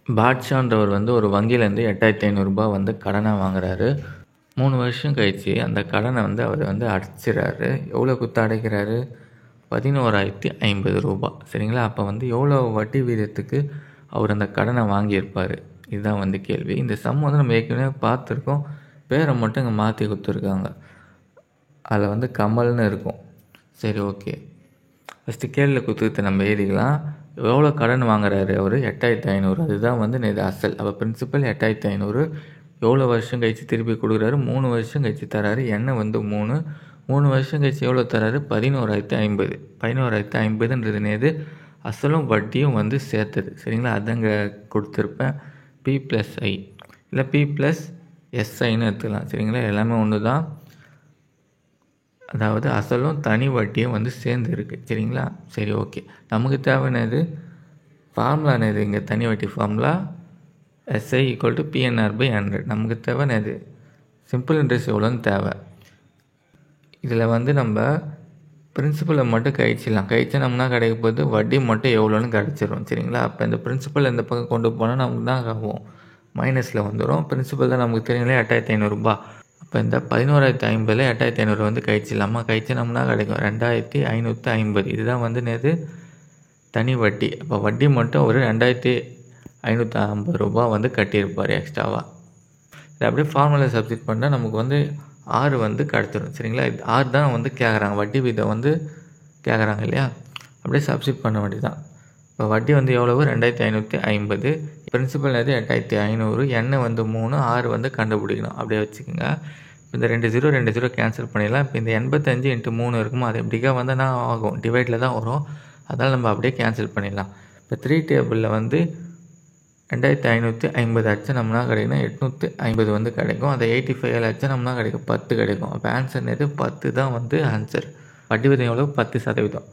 பாட்ஷான்றவர் வந்து ஒரு வங்கியிலேருந்து 8500 வந்து கடனாக வாங்குறாரு. 3 வருஷம் கழிச்சு அந்த கடனை வந்து அவர் வந்து அடைச்சிறாரு. எவ்வளோ குத்து அடைக்கிறாரு? ரூ. 11,050. சரிங்களா? அப்போ வந்து எவ்வளோ வட்டி வீதத்துக்கு அவர் அந்த கடனை வாங்கியிருப்பார்? இதுதான் வந்து கேள்வி. இந்த சம் வந்து நம்ம ஏற்கனவே பார்த்துருக்கோம். பேரை மட்டும் இங்கே மாற்றி கொடுத்துருக்காங்க. அதில் வந்து கமல்னு இருக்கும். சரி, ஓகே. ஃபஸ்ட்டு கேள்வியில் கொடுத்துட்டு நம்ம எழுதிக்கலாம். எவ்வளோ கடன் வாங்குறாரு அவர்? 8500. அதுதான் வந்து இது அசல். அப்போ பிரின்சிபல் 8500. எவ்வளோ வருஷம் கழிச்சு திருப்பி கொடுக்குறாரு? 3 வருஷம் கழிச்சு தராரு. எண்ணெய் வந்து 3 வருஷம் கழிச்சு எவ்வளோ தராரு? 11,050. 11,050ன்றது நேது அசலும் வட்டியும் வந்து சேர்த்தது. சரிங்களா? அதங்க கொடுத்துருப்பேன். P+I இல்லை P+SIன்னு எடுத்துக்கலாம். சரிங்களா? எல்லாமே ஒன்று தான். அதாவது அசலும் தனி வட்டியும் வந்து சேர்ந்து இருக்குது. சரிங்களா? சரி, ஓகே. நமக்கு தேவையானது ஃபார்முலா என்னது? இங்கே தனி வட்டி ஃபார்முலா SI = PNR/100. நமக்கு தேவையானது சிம்பிள் இன்ட்ரெஸ்ட் எவ்வளோன்னு தேவை. இதில் வந்து நம்ம பிரின்சிபலை மட்டும் கழிச்சிடலாம். கழிச்சோம்னா கிடைக்க போது வட்டி மட்டும் எவ்வளோன்னு கிடச்சிரும். சரிங்களா? அப்போ இந்த பிரின்சிபல் இந்த பக்கம் கொண்டு போனால் நமக்கு தான் ஆகும், மைனஸில் வந்துடும். பிரின்சிபல் தான் நமக்கு தெரியுங்களே 8500. இப்போ இந்த 11,050 8,500 வந்து கழிச்சிடலாமா? கழிச்சோம்னா கிடைக்கும் 2,550. இதுதான் வந்து நேது தனி வட்டி. அப்போ வட்டி மட்டும் ஒரு 2,550 வந்து கட்டியிருப்பார் எக்ஸ்ட்ராவாக. இதை அப்படியே ஃபார்முலா சப்ஸ்டிட் பண்ணால் நமக்கு வந்து 6 வந்து கிடச்சிடும். சரிங்களா? இது 6 தான் வந்து கேட்குறாங்க. வட்டி வீதம் வந்து கேட்குறாங்க இல்லையா? அப்படியே சப்ஸ்டிட் பண்ண வேண்டியதான். இப்போ வட்டி வந்து எவ்வளவு? 2,550. பிரின்சிபல் நேது 8,500. எண்ணெய் வந்து 3, 6 வந்து கண்டுபிடிக்கணும். அப்படியே வச்சுக்கோங்க. இந்த 2 0 கேன்சல் பண்ணிடலாம். இப்போ இந்த 85 × 3 இருக்குமோ அது எப்படிக்கா வந்து என்ன ஆகும்? டிவைடில் தான் வரும். அதனால் நம்ம அப்படியே கேன்சல் பண்ணிடலாம். இப்போ 3 டேபிளில் வந்து 2,550 அடிச்சோம்னா கிடைக்கும் 850 வந்து கிடைக்கும். அதை 85 அடிச்சோம்னா கிடைக்கும் 10 கிடைக்கும். அப்போ ஆன்சர் நேது 10 தான் வந்து ஆன்சர். வட்டி விதம் எவ்வளோ? 10%.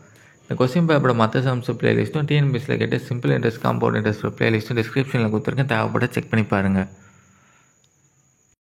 இந்த கொஸ்டின் பேப்பரோட மற்ற சம்ஸ் பிளேலிஸ்ட்டும் டிஎன்பிஎஸ்சியில் கேட்டு சிம்பிள் இன்ட்ரெஸ்ட், காம்பவுண்ட் இன்ட்ரெஸ்ட் பிளேலிஸ்ட்டும் டிஸ்கிரிப்ஷனில் கொடுத்துருக்கேன். தேவைப்பட செக் பண்ணி பாருங்கள்.